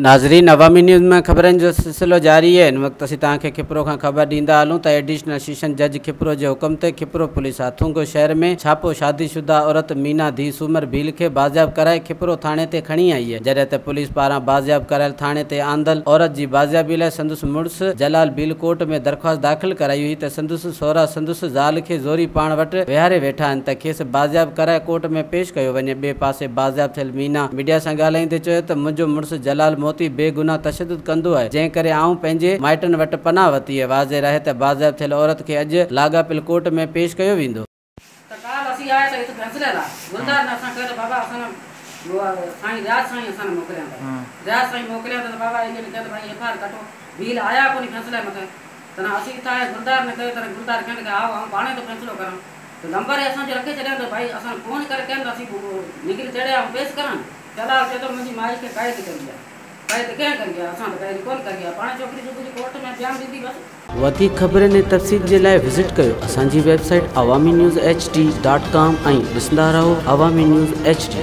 नाज़रीन, अवामी न्यूज़ में ख़बरनि जो सिलसिलो जारी है। इन वक्त असीं तव्हांखे खिपरो खां ख़बर ॾींदा हलूं त एडिशनल सेशन जज खिपरो जे हुकम ते खिपरो पुलिस हाथूंगो शहर में छापो शादीशुदा औरत मीना धी सूमर भील खे बाज़ियाब कराए खिपरो थाणे ते खणी आई है। जॾहिं त पुलिस पारां बाज़ियाब करायल थाणे ते आंदल औरत जी बाज़ियाबी लाइ संदुस मुड़ुसु जलाल भील कोर्ट में दरख़्वास्त दाख़िल कराई हुई त संदुस सहुरा संदुस ज़ाल खे ज़ोरी पाण वटि विहारे वेठा आहिनि त खेसि बाज़ियाब कराए कोर्ट में पेश कयो वञे। ॿिए पासे बाज़ियाब थियल मीना मीडिया सां ॻाल्हाईंदे चयो त मुंहिंजो मुड़ुसु जलाल मोती बेगुनाह तशद्दुद कंदो है, जंहिं करे आऊं पंहिंजे माइटनि वटि पनाह वती है। वाज़े रहे त बाज़ियाब थियल औरत खे अॼु लाॻापियल कोर्ट में पेश कयो वेंदो। नंबर रखे छॾिया त भाई असां फोन करे कयूं निकिरी चढ़िया पेश करा चला चए तो मुंहिंजी माई खे कैद करी आहे। कैद कीअं करी आहे? असां त कैद कोन करी आहे। पाण छोकिरी सुबुह जी कोर्ट में बयान ॾींदी बसि। वधीक ख़बरनि ऐं तफ़सील जे लाइ विज़िट कयो असांजी वेबसाइट awamiNewsHD.com ऐं ॾिसंदा रहो अवामी न्यूज़ HD।